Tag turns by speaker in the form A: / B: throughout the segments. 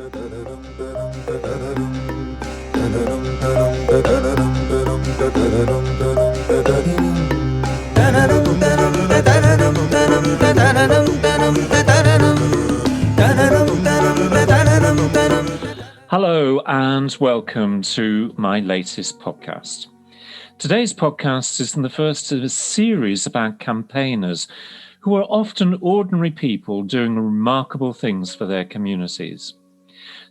A: Hello and welcome to my latest podcast. Today's podcast is in the first of a series about campaigners who are often ordinary people doing remarkable things for their communities.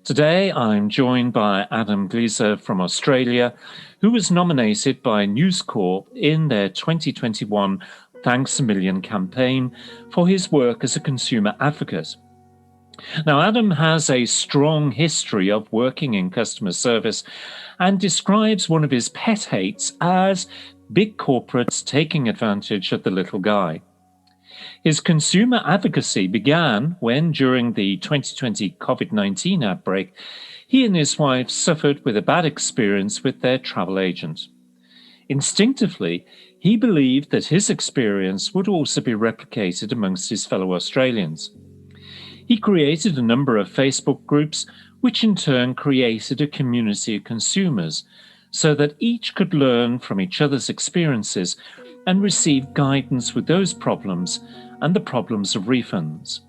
A: Today I'm joined by Adam Glezer from Australia, who was nominated by News Corp in their 2021 Thanks a Million campaign for his work as a consumer advocate. Now, Adam has a strong history of working in customer service and describes one of his pet hates as big corporates taking advantage of the little guy. His consumer advocacy began when, during the 2020 COVID-19 outbreak, he and his wife suffered with a bad experience with their travel agent. Instinctively, he believed that his experience would also be replicated amongst his fellow Australians. He created a number of Facebook groups, which in turn created a community of consumers, so that each could learn from each other's experiences and receive guidance with those problems and the problems of refunds.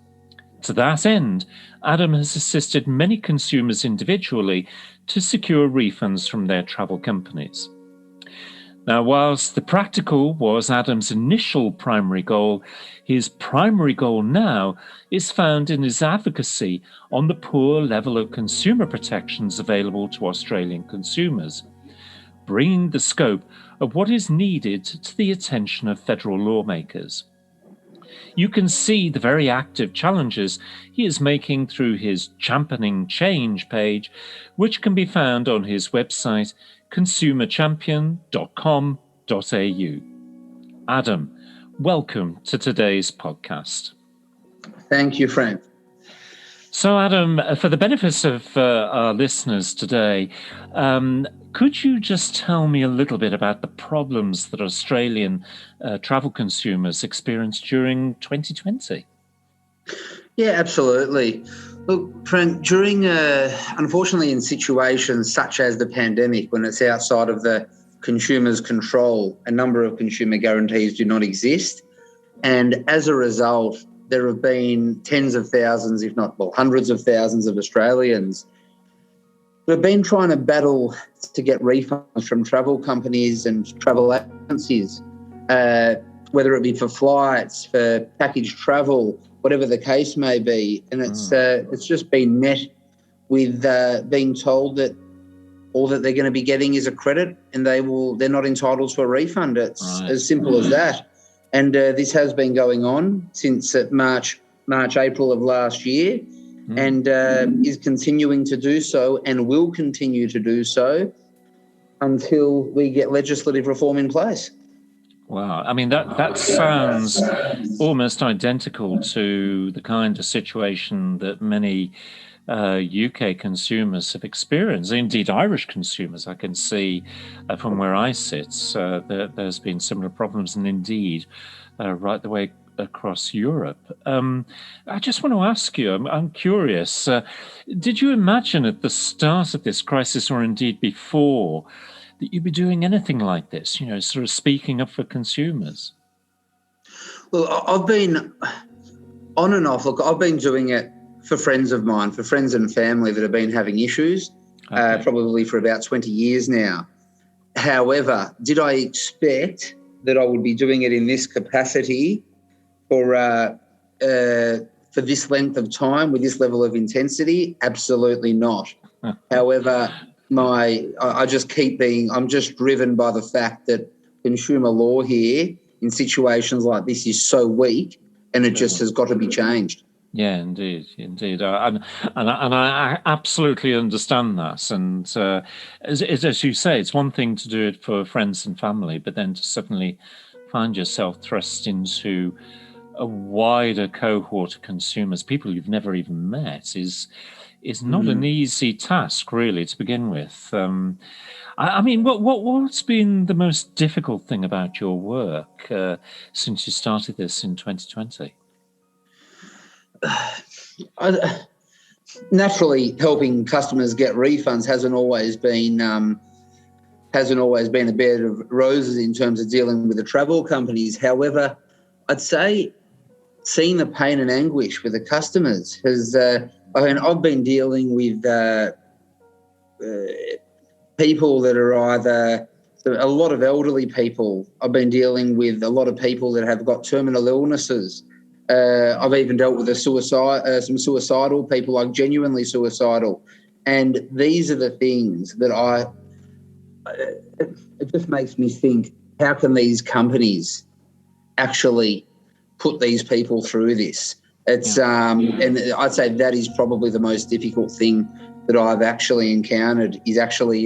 A: To that end, Adam has assisted many consumers individually to secure refunds from their travel companies. Now, whilst the practical was Adam's initial primary goal, his primary goal now is found in his advocacy on the poor level of consumer protections available to Australian consumers, bringing the scope of what is needed to the attention of federal lawmakers. You can see the very active challenges he is making through his Championing Change page, which can be found on his website, consumerchampion.com.au. Adam, welcome to today's podcast.
B: Thank you, Frank.
A: So, Adam, for the benefit of our listeners today, could you just tell me a little bit about the problems that Australian travel consumers experienced during 2020?
B: Yeah, absolutely. Look, Frank, during, unfortunately, in situations such as the pandemic, when it's outside of the consumer's control, a number of consumer guarantees do not exist. And as a result, there have been tens of thousands, if not hundreds of thousands of Australians who have been trying to battle to get refunds from travel companies and travel agencies, whether it be for flights, for package travel, whatever the case may be. And it's just been met with being told that all that they're going to be getting is a credit and they're not entitled to a refund. It's as simple as that. And this has been going on since March, April of last year, and is continuing to do so and will continue to do so until we get legislative reform in place.
A: Wow. I mean, that sounds almost identical to the kind of situation that many UK consumers have experienced. Indeed, Irish consumers, I can see from where I sit, there's been similar problems, and indeed, right the way across Europe. I just want to ask you, I'm curious, did you imagine at the start of this crisis, or indeed before, that you'd be doing anything like this, sort of speaking up for consumers?
B: Well, I've been on and off. Look, I've been doing it for friends of mine, for friends and family that have been having issues, probably for about 20 years now. However, did I expect that I would be doing it in this capacity for this length of time with this level of intensity? Absolutely not. However, I'm just driven by the fact that consumer law here in situations like this is so weak, and it just has got to be changed.
A: Yeah, indeed. And I absolutely understand that. And as you say, it's one thing to do it for friends and family, but then to suddenly find yourself thrust into a wider cohort of consumers, people you've never even met, is not an easy task, really, to begin with. I mean, what's been the most difficult thing about your work since you started this in 2020?
B: naturally, helping customers get refunds hasn't always been a bed of roses in terms of dealing with the travel companies. However, I'd say seeing the pain and anguish with the customers has. I've been dealing with people that are either a lot of elderly people. I've been dealing with a lot of people that have got terminal illnesses. I've even dealt with some suicidal people, like genuinely suicidal. And these are the things that it just makes me think, how can these companies actually put these people through this? It's and I'd say that is probably the most difficult thing that I've actually encountered, is actually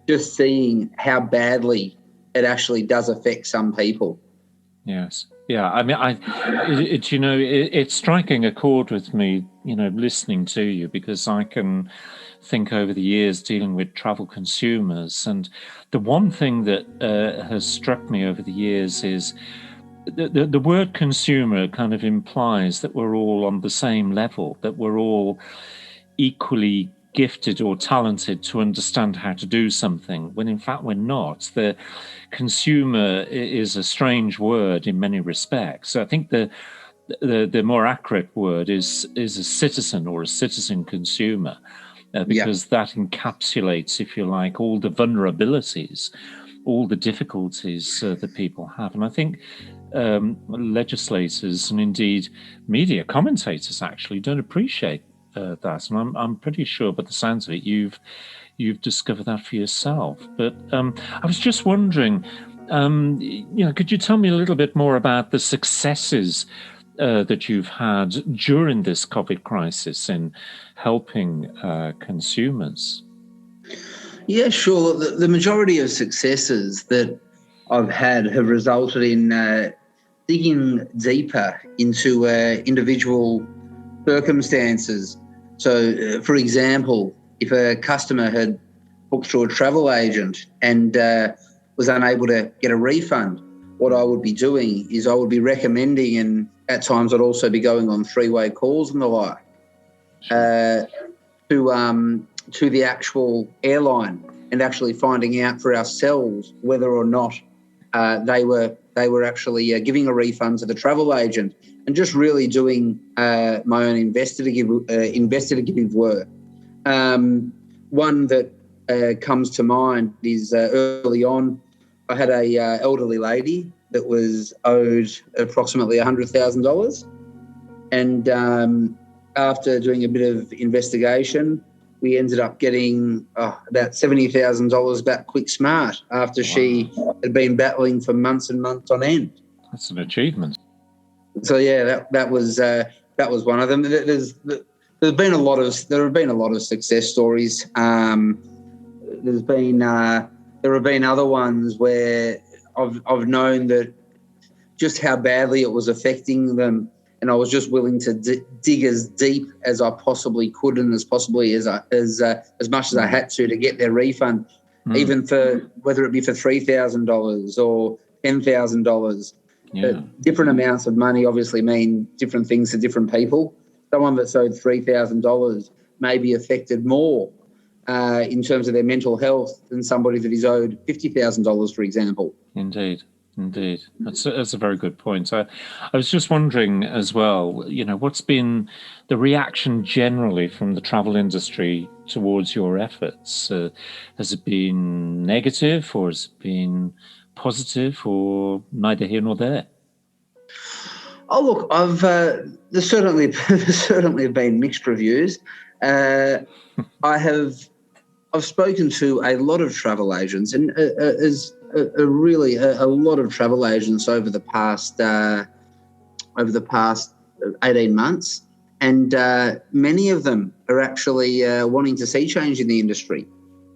B: just seeing how badly it actually does affect some people.
A: Yes. Yeah. I mean, it's striking a chord with me, listening to you, because I can think over the years dealing with travel consumers. And the one thing that has struck me over the years is the word consumer kind of implies that we're all on the same level, that we're all equally gifted or talented to understand how to do something, when in fact we're not. The consumer is a strange word in many respects. So I think the more accurate word is a citizen or a citizen consumer, because that encapsulates, if you like, all the vulnerabilities, all the difficulties that people have. And I think legislators and indeed media commentators actually don't appreciate that, and I'm pretty sure, by the sounds of it, you've discovered that for yourself. But I was just wondering, could you tell me a little bit more about the successes that you've had during this COVID crisis in helping consumers?
B: Yeah, sure. The majority of successes that I've had have resulted in digging deeper into individual circumstances. So, for example, if a customer had booked through a travel agent and was unable to get a refund, what I would be doing is I would be recommending, and at times I'd also be going on three-way calls and the like, to the actual airline, and actually finding out for ourselves whether or not they were actually giving a refund to the travel agent, and just really doing my own investigative work. One that comes to mind is early on, I had a elderly lady that was owed approximately $100,000, and after doing a bit of investigation, we ended up getting about $70,000 back quick smart after she had been battling for months and months on end.
A: That's an achievement.
B: So yeah, that was one of them. There have been a lot of success stories. There have been other ones where I've known that just how badly it was affecting them, and I was just willing to dig as deep as I possibly could, and as much as I had to get their refund, even for whether it be for $3,000 or $10,000. Different amounts of money obviously mean different things to different people. Someone that's owed $3,000 may be affected more in terms of their mental health than somebody that is owed $50,000, for example.
A: Indeed. That's a very good point. I was just wondering as well, what's been the reaction generally from the travel industry towards your efforts? Has it been negative, or has it been positive, or neither here nor there?
B: Oh, look, there's certainly been mixed reviews. I've spoken to a lot of travel agents, and a lot of travel agents over the past 18 months, and many of them are actually wanting to see change in the industry,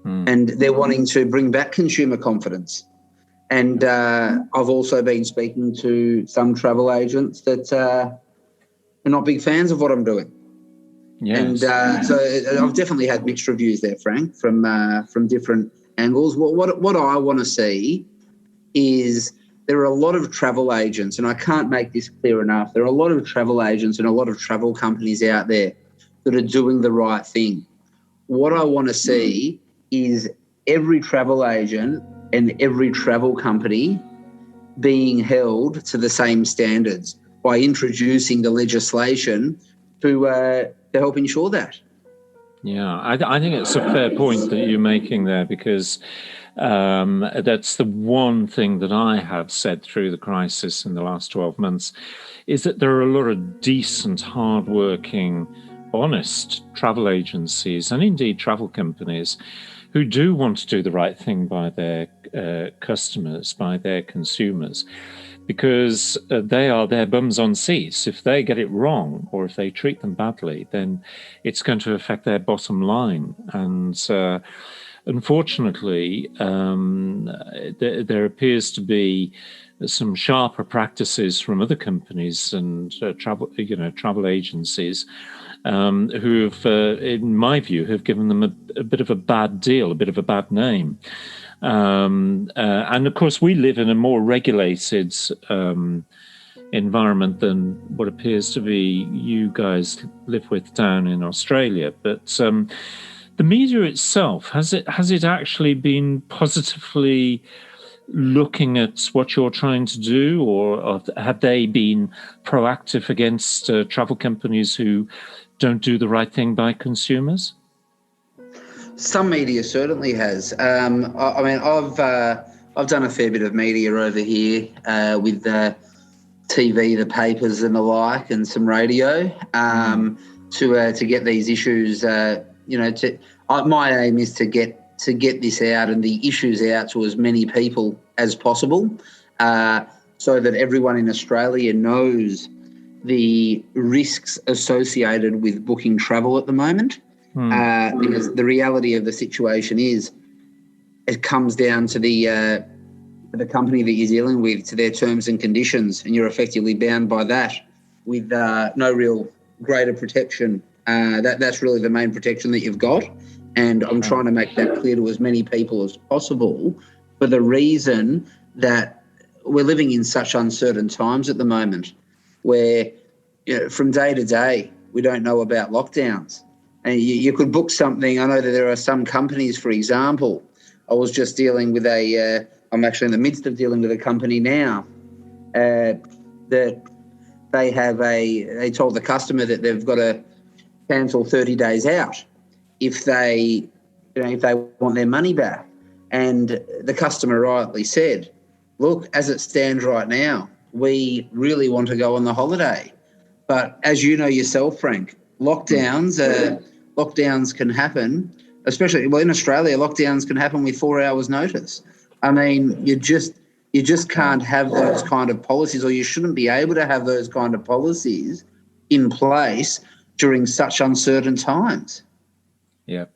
B: and they're wanting to bring back consumer confidence. And I've also been speaking to some travel agents that are not big fans of what I'm doing.
A: Yes.
B: And so I've definitely had mixed reviews there, Frank, from different angles. What I want to see is there are a lot of travel agents, and I can't make this clear enough. There are a lot of travel agents and a lot of travel companies out there that are doing the right thing. What I want to see is every travel agent and every travel company being held to the same standards by introducing the legislation to help ensure that.
A: Yeah, I think it's a fair point that you're making there, because that's the one thing that I have said through the crisis in the last 12 months, is that there are a lot of decent, hardworking, honest travel agencies and indeed travel companies who do want to do the right thing by their customers, by their consumers, because they are their bums on seats. If they get it wrong or if they treat them badly, then it's going to affect their bottom line. And unfortunately, there appears to be some sharper practices from other companies and travel agencies who have, in my view, have given them a bit of a bad deal, a bit of a bad name. And of course, we live in a more regulated environment than what appears to be you guys live with down in Australia. But the media itself, has it actually been positively looking at what you're trying to do, or have they been proactive against travel companies who don't do the right thing by consumers?
B: Some media certainly has. I mean, I've done a fair bit of media over here with the TV, the papers, and the like, and some radio to get these issues. My aim is to get this out and the issues out to as many people as possible, so that everyone in Australia knows the risks associated with booking travel at the moment. Because the reality of the situation is, it comes down to the company that you're dealing with, to their terms and conditions, and you're effectively bound by that with no real greater protection. That's really the main protection that you've got, and I'm trying to make that clear to as many people as possible, for the reason that we're living in such uncertain times at the moment, where from day to day we don't know about lockdowns. And you could book something. I know that there are some companies, for example, I was just dealing with I'm actually in the midst of dealing with a company now, that they told the customer that they've got to cancel 30 days out if they want their money back. And the customer rightly said, look, as it stands right now, we really want to go on the holiday. But as you know yourself, Frank, lockdowns can happen, especially in Australia. Lockdowns can happen with 4 hours' notice. I mean, you just can't have those kind of policies, or you shouldn't be able to have those kind of policies in place during such uncertain times.
A: Yeah,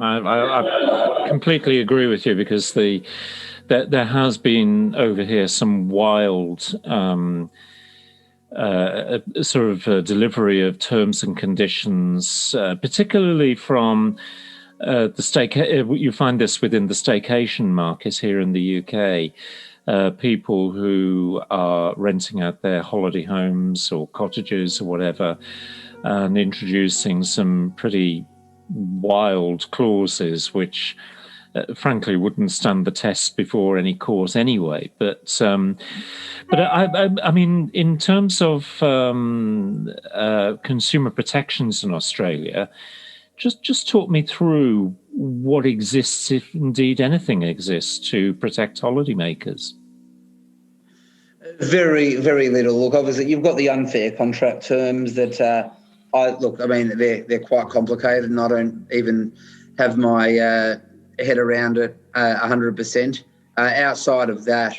A: I completely agree with you, because there has been over here some wild sort of delivery of terms and conditions, particularly from you find this within the staycation market here in the UK. People who are renting out their holiday homes or cottages or whatever, and introducing some pretty wild clauses which frankly wouldn't stand the test before any court anyway. But I mean, in terms of consumer protections in Australia, just talk me through what exists, if indeed anything exists, to protect holidaymakers.
B: Very, very little. Look, obviously, you've got the unfair contract terms that they're quite complicated, and I don't even have my head around it 100%. Outside of that,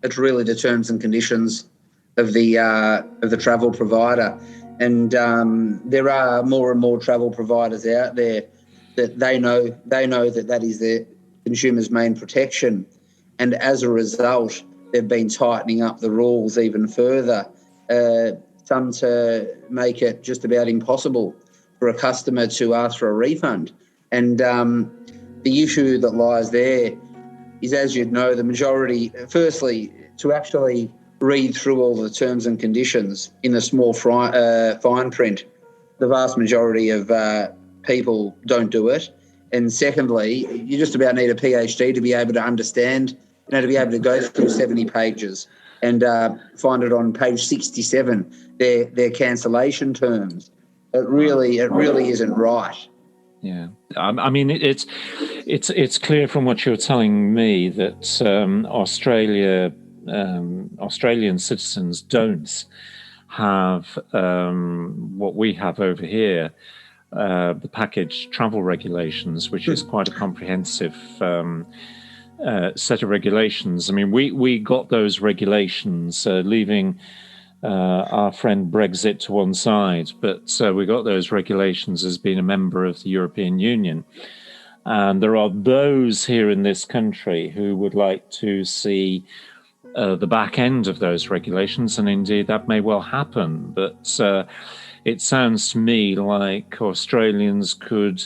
B: it's really the terms and conditions of the travel provider. And there are more and more travel providers out there that they know that is their consumer's main protection, and as a result, they've been tightening up the rules even further, some to make it just about impossible for a customer to ask for a refund. And the issue that lies there is, as you'd know, the majority, firstly, to actually read through all the terms and conditions in the small fine print the vast majority of people don't do it. And secondly, you just about need a PhD to be able to understand, to be able to go through 70 pages and find it on page 67, their cancellation terms. It really isn't right.
A: Yeah, I mean, it's clear from what you're telling me that Australian citizens don't have what we have over here, the package travel regulations, which is quite a comprehensive set of regulations. I mean, we got those regulations leaving our friend Brexit to one side, but we got those regulations as being a member of the European Union. And there are those here in this country who would like to see the back end of those regulations, and indeed that may well happen. But it sounds to me like Australians could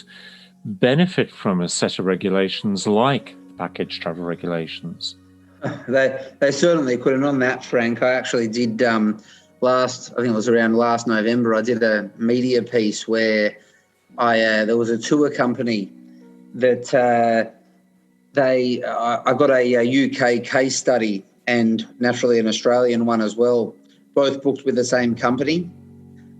A: benefit from a set of regulations like package travel regulations.
B: They certainly could. And on that, Frank, I actually did I think it was around last November, I did a media piece where there was a tour company that I got a UK case study and naturally an Australian one as well, both booked with the same company,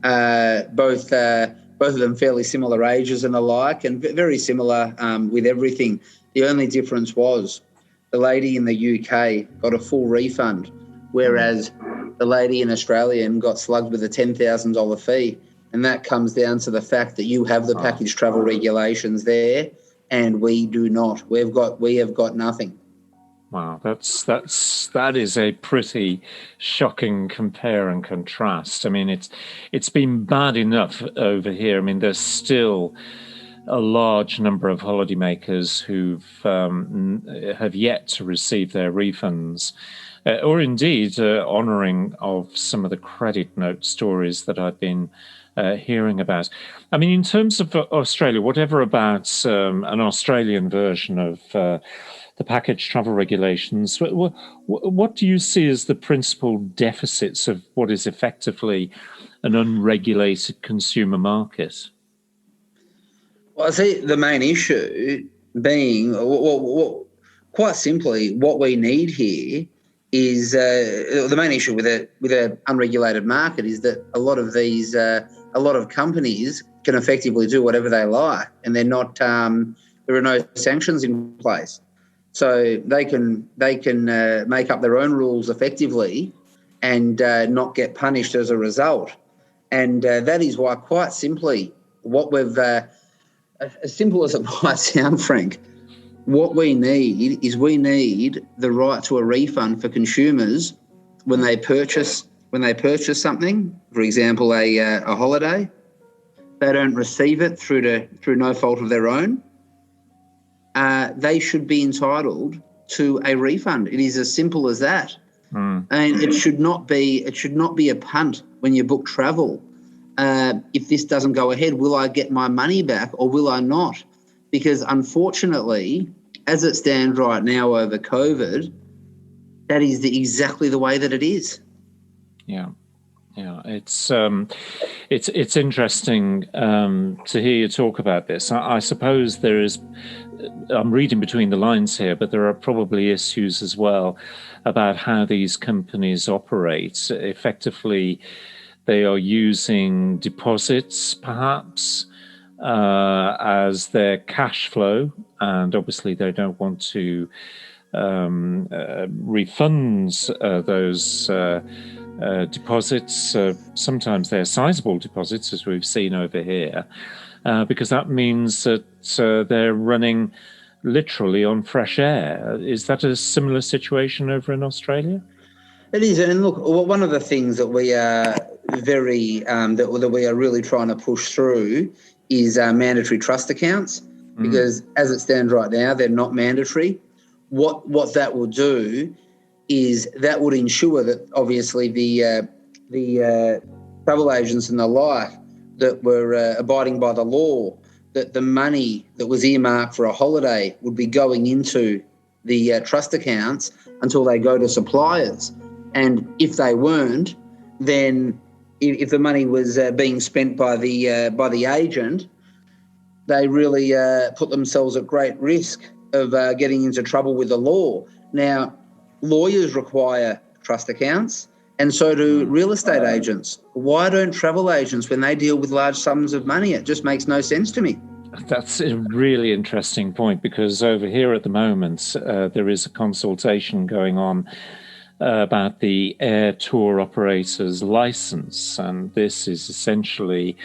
B: both of them fairly similar ages and the like, and very similar with everything. The only difference was the lady in the UK got a full refund, whereas the lady in Australia got slugged with a $10,000 fee. And that comes down to the fact that you have the package travel regulations there and we do not. We have got nothing.
A: Wow, that is a pretty shocking compare and contrast. I mean, it's been bad enough over here. I mean, there's still a large number of holidaymakers who have yet to receive their refunds, or indeed honouring of some of the credit note stories that I've been hearing about. I mean, in terms of Australia, whatever about an Australian version of the package travel regulations, what do you see as the principal deficits of what is effectively an unregulated consumer market?
B: Well, I see the main issue being, quite simply, what we need here is the main issue with an unregulated market is that a lot of companies can effectively do whatever they like, and they're not. There are no sanctions in place, so they can make up their own rules effectively, and not get punished as a result. And that is why, quite simply, what we've as simple as it might sound, Frank, what we need is the right to a refund for consumers when they purchase something. For example, a holiday, they don't receive it through no fault of their own. They should be entitled to a refund. It is as simple as that. And it should not be a punt when you book travel. If this doesn't go ahead, will I get my money back or will I not? Because unfortunately, as it stands right now over COVID, that is exactly the way that it is. Yeah,
A: it's interesting to hear you talk about this. I suppose I'm reading between the lines here, but there are probably issues as well about how these companies operate. Effectively, they are using deposits, perhaps, as their cash flow, and obviously they don't want to refund those deposits. Sometimes they're sizable deposits, as we've seen over here, because that means that they're running literally on fresh air. Is that a similar situation over in Australia?
B: It is, and look, one of the things that we are that we are really trying to push through is mandatory trust accounts, because as it stands right now, they're not mandatory. What that will do is that would ensure that obviously the travel agents and the like that were abiding by the law, that the money that was earmarked for a holiday would be going into the trust accounts until they go to suppliers. And if they weren't, then if the money was being spent by the agent, they really put themselves at great risk of getting into trouble with the law. Now, lawyers require trust accounts, and so do real estate agents. Why don't travel agents when they deal with large sums of money? It just makes no sense to me.
A: That's a really interesting point, because over here at the moment, there is a consultation going on about the air tour operator's license. And this is essentially,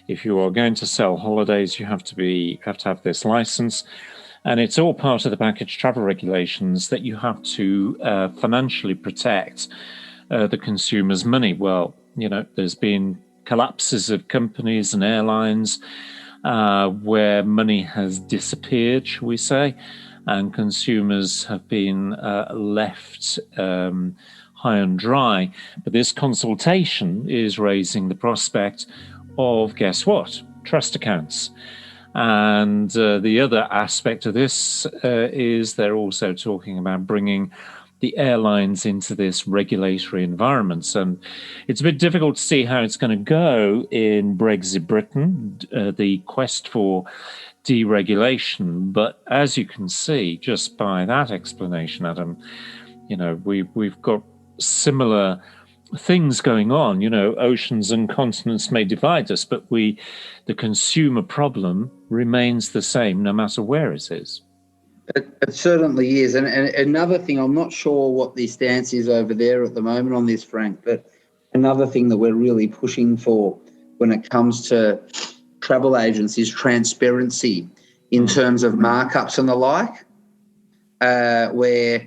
A: if you are going to sell holidays, you have to have this license. And it's all part of the package travel regulations that you have to financially protect the consumer's money. Well, there's been collapses of companies and airlines where money has disappeared, shall we say, and consumers have been left high and dry. But this consultation is raising the prospect of, guess what? Trust accounts. And the other aspect of this is they're also talking about bringing the airlines into this regulatory environment. And it's a bit difficult to see how it's going to go in Brexit Britain, the quest for deregulation. But as you can see, just by that explanation, Adam, we've got similar things going on. Oceans and continents may divide us, but the consumer problem remains the same no matter where it is.
B: It certainly is. And another thing, I'm not sure what the stance is over there at the moment on this, Frank, but another thing that we're really pushing for when it comes to travel agents is transparency in terms of markups and the like, where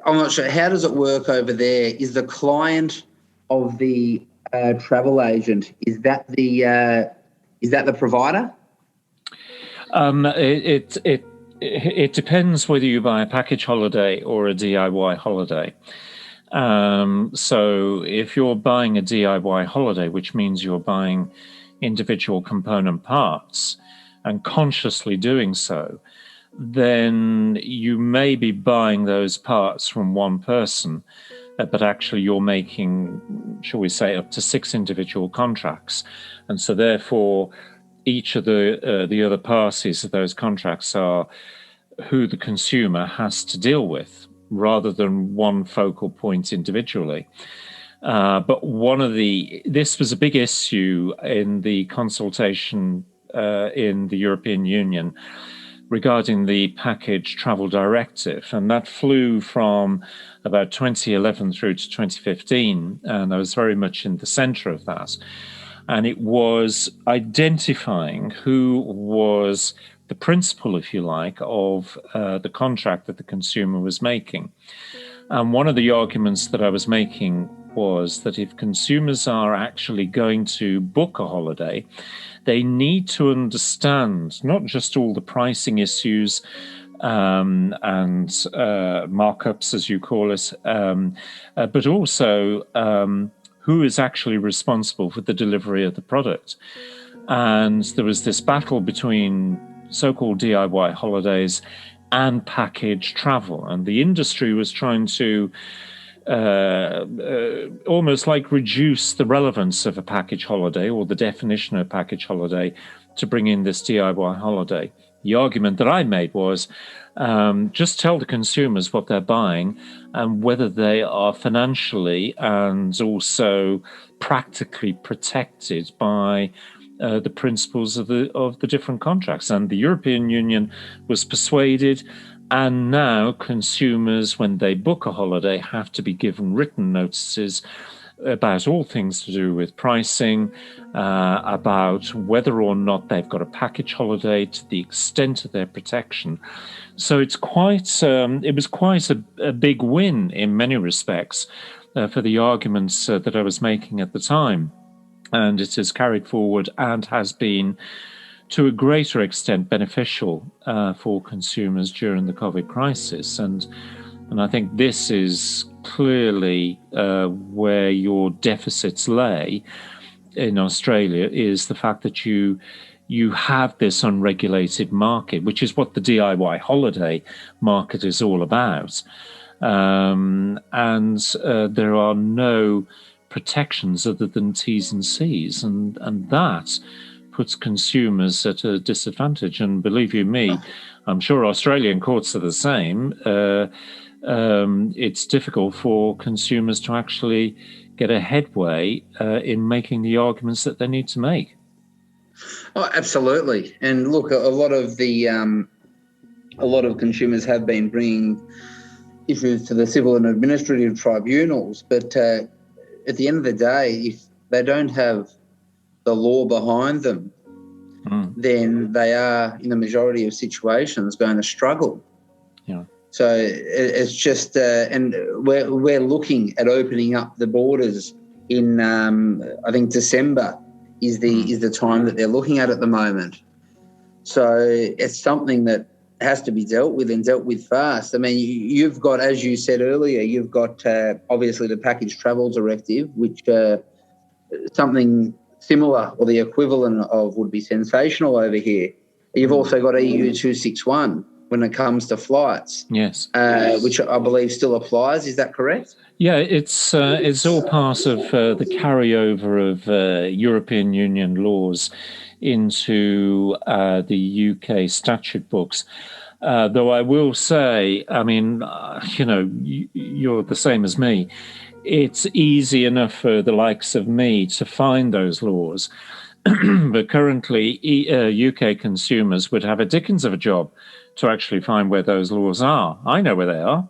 B: I'm not sure, how does it work over there? Is the client of the travel agent, is that the provider?
A: It depends whether you buy a package holiday or a DIY holiday. So if you're buying a DIY holiday, which means you're buying individual component parts and consciously doing so, then you may be buying those parts from one person, but actually you're making, shall we say, up to 6 individual contracts. And so therefore, each of the other parties of those contracts are who the consumer has to deal with, rather than one focal point individually. But this was a big issue in the consultation in the European Union regarding the package travel directive, and that flew from about 2011 through to 2015, and I was very much in the center of that. And it was identifying who was the principal, if you like, of the contract that the consumer was making. And one of the arguments that I was making was that if consumers are actually going to book a holiday, they need to understand not just all the pricing issues and markups, as you call it, but also who is actually responsible for the delivery of the product. And there was this battle between so-called DIY holidays and package travel. And the industry was trying to almost like reduce the relevance of a package holiday or the definition of package holiday to bring in this DIY holiday. The argument that I made was just tell the consumers what they're buying and whether they are financially and also practically protected by the principles of the different contracts. And the European Union was persuaded, and now consumers, when they book a holiday, have to be given written notices about all things to do with pricing, about whether or not they've got a package holiday, to the extent of their protection. So it was quite a big win in many respects for the arguments that I was making at the time. And it has carried forward and has been, to a greater extent, beneficial for consumers during the COVID crisis. And I think this is clearly where your deficits lay in Australia, is the fact that you have this unregulated market, which is what the DIY holiday market is all about. And there are no protections other than T's and C's, and that puts consumers at a disadvantage. And believe you me, I'm sure Australian courts are the same. It's difficult for consumers to actually get a headway in making the arguments that they need to make.
B: Oh, absolutely. And look, a lot of consumers have been bringing issues to the civil and administrative tribunals, but at the end of the day, if they don't have the law behind them, then they are, in the majority of situations, going to struggle.
A: Yeah.
B: So it's just, and we're looking at opening up the borders in, I think December is the time that they're looking at the moment. So it's something that has to be dealt with and dealt with fast. I mean, you've got, as you said earlier, you've got obviously the Package Travel Directive, which something similar or the equivalent of would be sensational over here. You've also got EU 261 when it comes to flights.
A: Yes.
B: Which I believe still applies. Is that correct?
A: Yeah, it's all part of the carryover of European Union laws into the UK statute books. Though I will say, I mean, you're the same as me. It's easy enough for the likes of me to find those laws. But currently, UK consumers would have a dickens of a job to actually find where those laws are. I know where they are.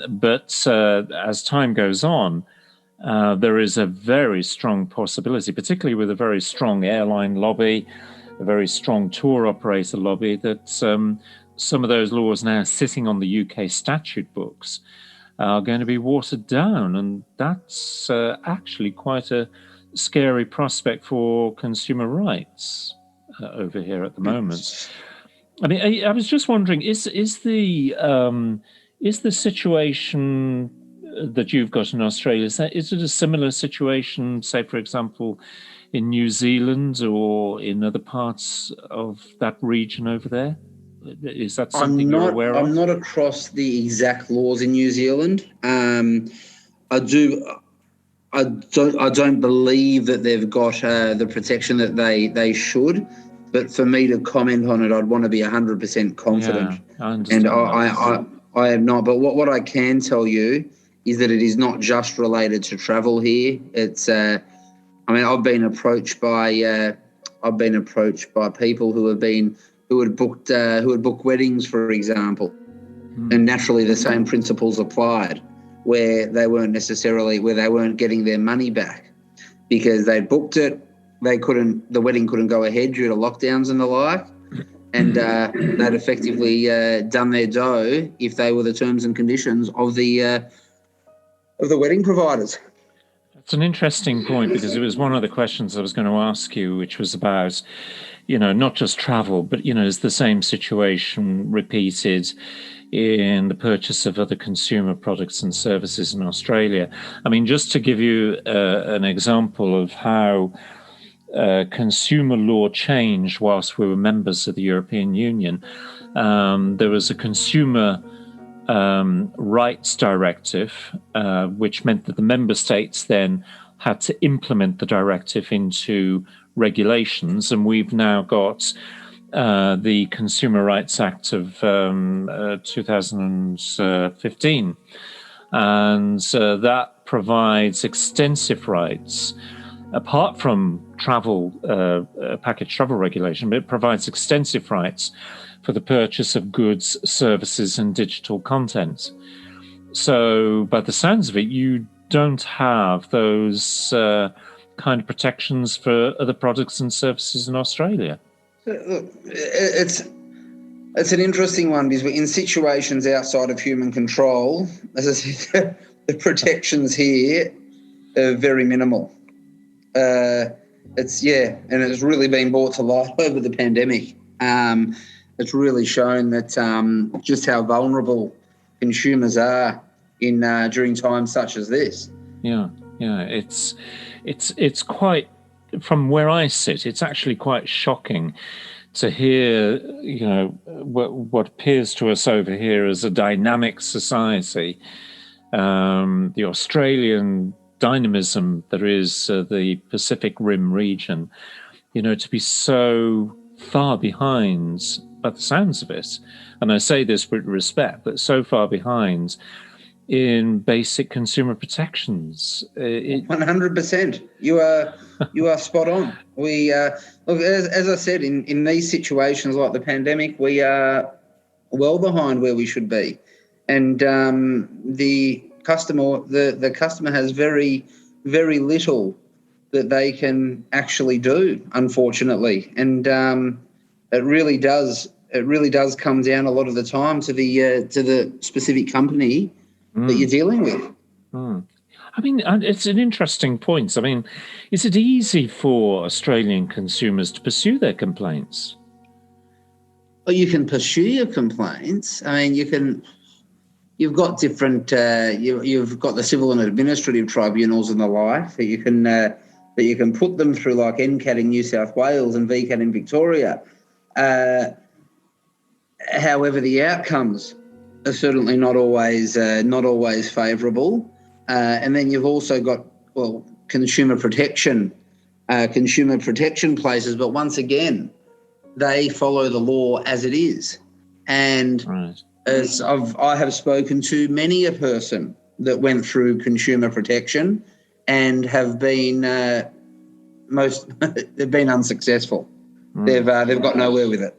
A: But as time goes on, there is a very strong possibility, particularly with a very strong airline lobby, a very strong tour operator lobby, that some of those laws now sitting on the UK statute books are going to be watered down. And that's actually quite a scary prospect for consumer rights over here at the moment. I mean, I was just wondering, is the situation that you've got in Australia, is it a similar situation, say, for example, in New Zealand or in other parts of that region over there? Is that something you're aware of?
B: I'm not across the exact laws in New Zealand. I don't believe that they've got the protection that they should. But for me to comment on it, I'd want to be 100% confident.
A: Yeah, I understand.
B: And I am not. But what I can tell you is that it is not just related to travel here. It's, I've been approached by people who had booked weddings, for example, and naturally the same principles applied, where they weren't getting their money back because they booked it. The wedding couldn't go ahead due to lockdowns and the like, and they'd effectively done their dough if they were the terms and conditions of the wedding providers.
A: It's an interesting point, because it was one of the questions I was going to ask you, which was about, not just travel, but, is the same situation repeated in the purchase of other consumer products and services in Australia? I mean, just to give you an example of how consumer law changed whilst we were members of the European Union. There was a consumer rights directive, which meant that the member states then had to implement the directive into regulations, and we've now got the Consumer Rights Act of 2015, and that provides extensive rights. Apart from package travel regulation, but it provides extensive rights for the purchase of goods, services, and digital content. So, by the sounds of it, you don't have those kind of protections for other products and services in Australia.
B: Look, it's an interesting one, because in situations outside of human control, as I said, the protections here are very minimal. And it's really been brought to light over the pandemic. It's really shown that just how vulnerable consumers are during times such as this. Yeah,
A: it's quite, from where I sit, it's actually quite shocking to hear, what appears to us over here as a dynamic society. The Australian dynamism there is the Pacific Rim region, to be so far behind, by the sounds of it, and I say this with respect, but so far behind in basic consumer protections.
B: 100%. You are spot on. We look, as I said, in these situations like the pandemic, we are well behind where we should be, and the customer has very, very little that they can actually do, unfortunately, and it really does come down a lot of the time to the specific company that you're dealing with.
A: I mean, it's an interesting point. I mean, is it easy for Australian consumers to pursue their complaints?
B: Well, you can pursue your complaints. I mean, you've got different. You've got the civil and administrative tribunals and the like that you can put them through, like NCAT in New South Wales and VCAT in Victoria. However, the outcomes are certainly not always favourable. And then you've also got consumer protection places, but once again, they follow the law as it is. And
A: right.
B: As I have spoken to many a person that went through consumer protection and have been they've been unsuccessful. They've got nowhere with it.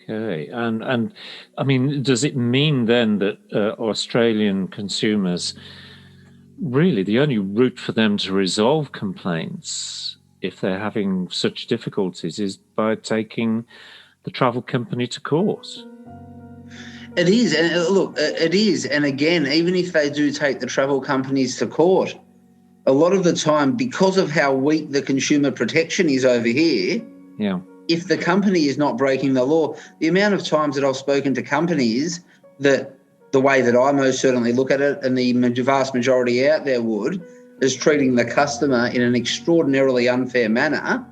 A: Okay, and I mean, does it mean then that Australian consumers, really the only route for them to resolve complaints if they're having such difficulties is by taking the travel company to court?
B: It is, and look, it is, and again, even if they do take the travel companies to court, a lot of the time, because of how weak the consumer protection is over here, if the company is not breaking the law, the amount of times that I've spoken to companies that the way that I most certainly look at it, and the vast majority out there would, is treating the customer in an extraordinarily unfair manner.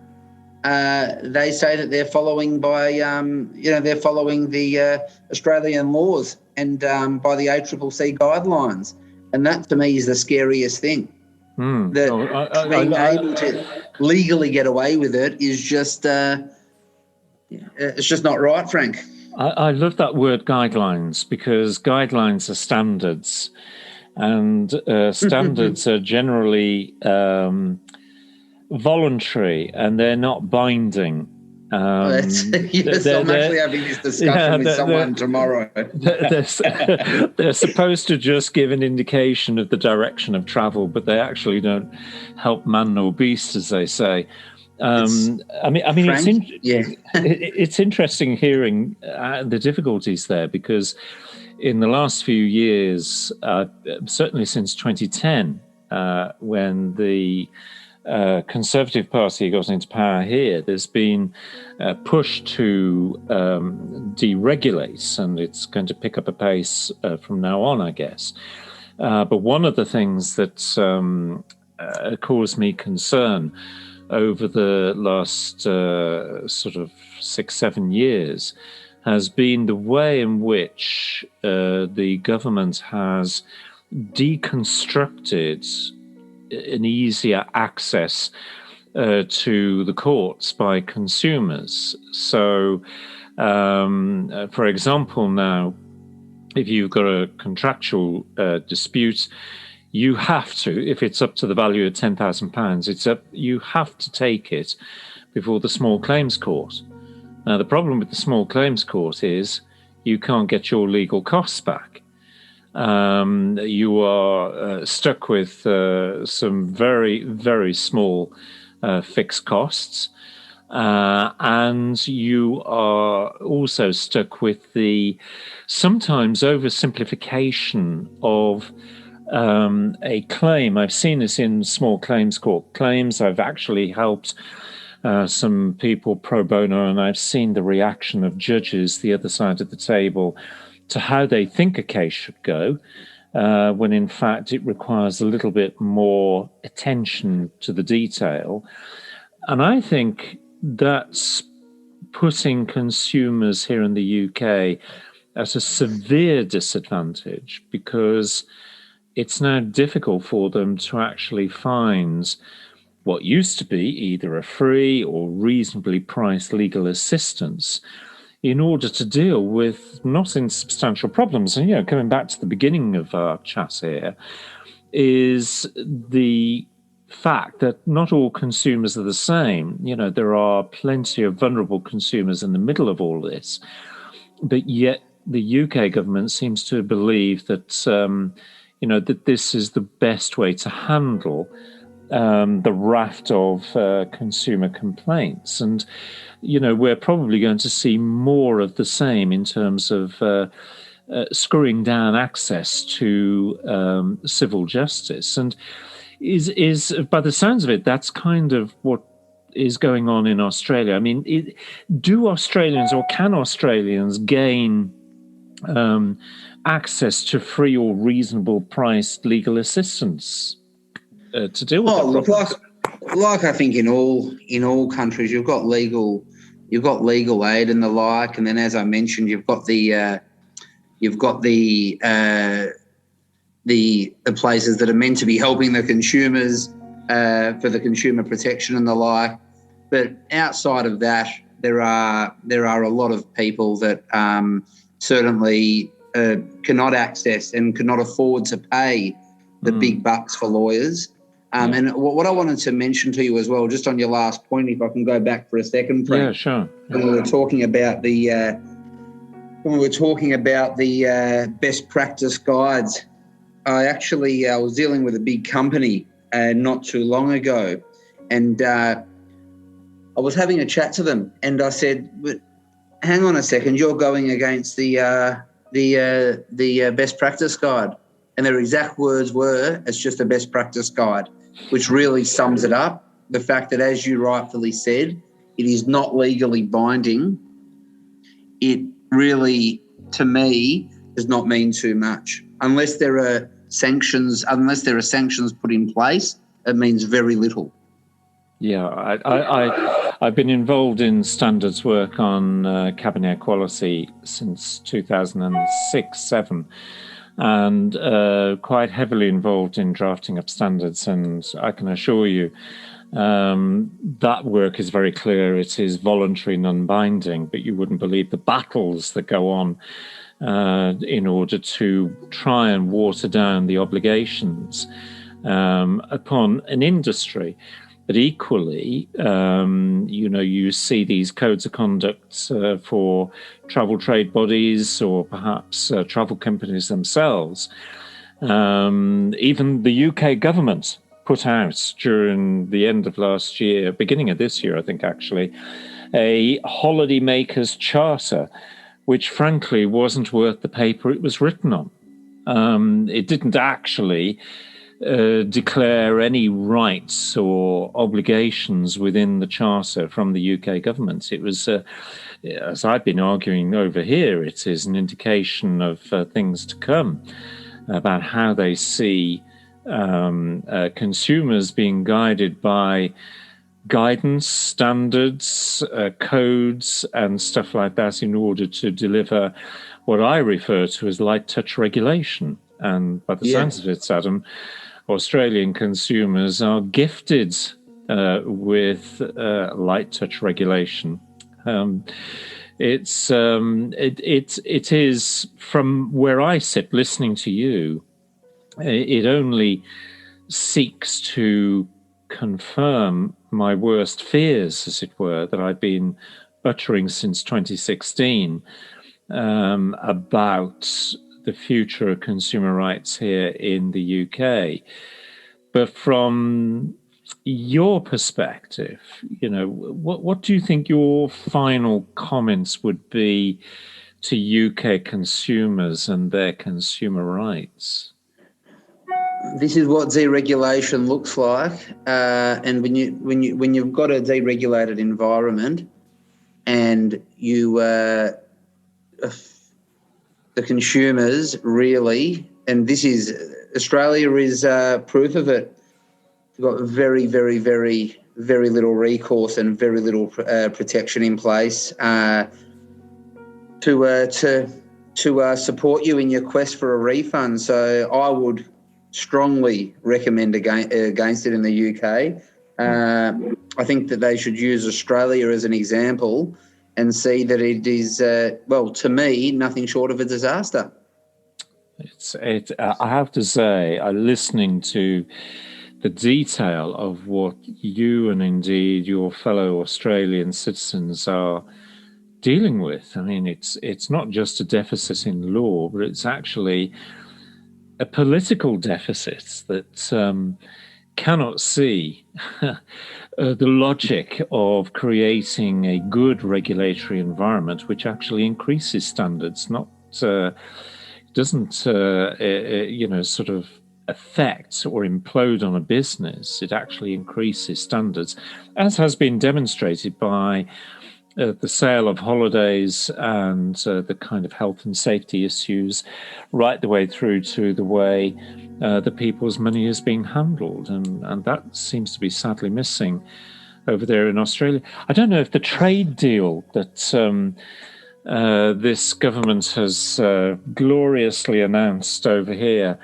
B: They say that they're following the Australian laws and by the ACCC guidelines, and that to me is the scariest thing. Being able to legally get away with it is just it's just not right, Frank.
A: I love that word guidelines, because guidelines are standards, and standards are generally voluntary and they're not binding.
B: I'm actually having this discussion with someone tomorrow.
A: They're supposed to just give an indication of the direction of travel, but they actually don't help man nor beast, as they say. It's interesting hearing the difficulties there, because in the last few years, certainly since 2010, when the Conservative Party got into power here, there's been a push to deregulate, and it's going to pick up a pace from now on, I guess. But one of the things that caused me concern over the last sort of 6-7 years has been the way in which the government has deconstructed an easier access to the courts by consumers. So, for example, now, if you've got a contractual dispute, you have to, if it's up to the value of £10,000, you have to take it before the small claims court. Now, the problem with the small claims court is you can't get your legal costs back. You are stuck with some very, very small fixed costs. And you are also stuck with the sometimes oversimplification of a claim. I've seen this in small claims court claims. I've actually helped some people pro bono, and I've seen the reaction of judges the other side of the table to how they think a case should go, when in fact it requires a little bit more attention to the detail. And I think that's putting consumers here in the UK at a severe disadvantage, because it's now difficult for them to actually find what used to be either a free or reasonably priced legal assistance in order to deal with not insubstantial problems. And, coming back to the beginning of our chat here, is the fact that not all consumers are the same. There are plenty of vulnerable consumers in the middle of all this, but yet the UK government seems to believe that, that this is the best way to handle the raft of consumer complaints. And, we're probably going to see more of the same in terms of screwing down access to civil justice. And is by the sounds of it, that's kind of what is going on in Australia. I mean, do Australians or can Australians gain access to free or reasonable priced legal assistance to deal with the problems?
B: Like I think in all countries, you've got legal aid and the like, and then as I mentioned, you've got the places that are meant to be helping the consumers for the consumer protection and the like. But outside of that, there are a lot of people that certainly cannot access and cannot afford to pay the big bucks for lawyers. And what I wanted to mention to you as well, just on your last point, if I can go back for a second, Frank.
A: Yeah, sure.
B: When we were talking about the best practice guides, I was dealing with a big company not too long ago, and I was having a chat to them, and I said, "But hang on a second, you're going against the best practice guide," and their exact words were, "It's just a best practice guide," which really sums it up. The fact that, as you rightfully said, it is not legally binding. It really, to me, does not mean too much. Unless there are sanctions put in place, it means very little.
A: Yeah, I've been involved in standards work on cabin air quality since 2006-07, and quite heavily involved in drafting up standards. And I can assure you that work is very clear. It is voluntary, non-binding, but you wouldn't believe the battles that go on in order to try and water down the obligations upon an industry. But equally, you see these codes of conduct for travel trade bodies or perhaps travel companies themselves. Even the UK government put out during the end of last year, beginning of this year, I think actually, a holidaymakers charter, which frankly wasn't worth the paper it was written on. It didn't actually declare any rights or obligations within the charter from the UK government. It was, as I've been arguing over here, it is an indication of things to come about how they see consumers being guided by guidance, standards, codes, and stuff like that in order to deliver what I refer to as light touch regulation. And by the sounds of it, Adam, Australian consumers are gifted with light touch regulation. It is, from where I sit listening to you, it only seeks to confirm my worst fears, as it were, that I've been uttering since 2016 about the future of consumer rights here in the UK. But from your perspective, what do you think your final comments would be to UK consumers and their consumer rights?
B: This is what deregulation looks like, and when you've got a deregulated environment, and the consumers really, and this is Australia is proof of it. We've got very, very, very, very little recourse and very little protection in place to support you in your quest for a refund. So I would strongly recommend against it in the UK. I think that they should use Australia as an example and see that it is, to me, nothing short of a disaster.
A: I have to say, listening to the detail of what you and indeed your fellow Australian citizens are dealing with, I mean, it's not just a deficit in law, but it's actually a political deficit that cannot see the logic of creating a good regulatory environment which actually increases standards, not doesn't sort of affect or implode on a business. It actually increases standards, as has been demonstrated by the sale of holidays and the kind of health and safety issues, right the way through to the way the people's money is being handled. And that seems to be sadly missing over there in Australia. I don't know if the trade deal that this government has gloriously announced over here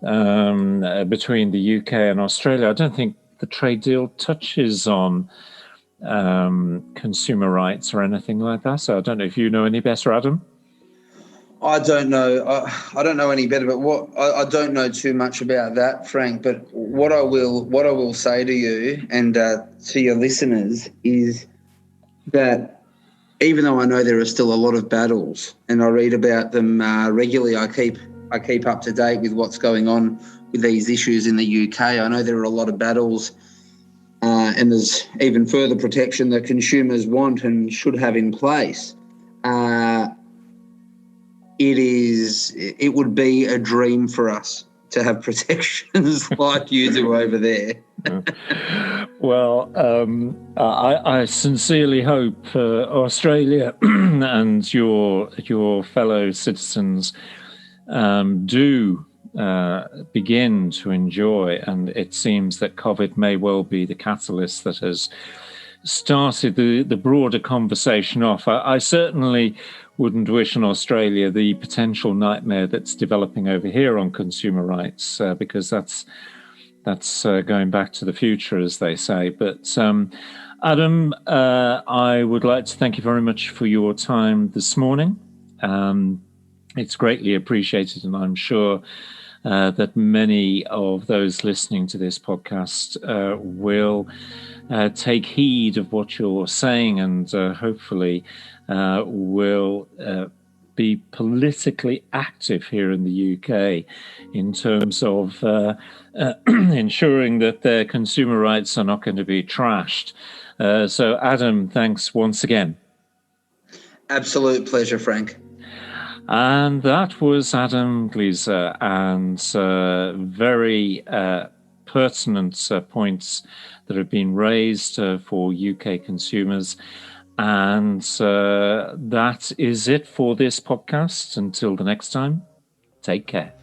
A: between the UK and Australia, I don't think the trade deal touches on consumer rights or anything like that. So I don't know if you know any better, Adam.
B: I don't know. I don't know any better, but I don't know too much about that, Frank. But what I will say to you and to your listeners is that even though I know there are still a lot of battles, and I read about them regularly, I keep up to date with what's going on with these issues in the UK. I know there are a lot of battles, and there's even further protection that consumers want and should have in place. It would be a dream for us to have protections like you do over there.
A: Well, I sincerely hope Australia and your fellow citizens do begin to enjoy, and it seems that COVID may well be the catalyst that has started the broader conversation off. I certainly wouldn't wish on Australia the potential nightmare that's developing over here on consumer rights, because that's going back to the future, as they say. But Adam, I would like to thank you very much for your time this morning. It's greatly appreciated, and I'm sure that many of those listening to this podcast will take heed of what you're saying, and hopefully will be politically active here in the UK in terms of ensuring that their consumer rights are not going to be trashed. So, Adam, thanks once again.
B: Absolute pleasure, Frank.
A: And that was Adam Glezer, and very pertinent points that have been raised for UK consumers. And that is it for this podcast. Until the next time, take care.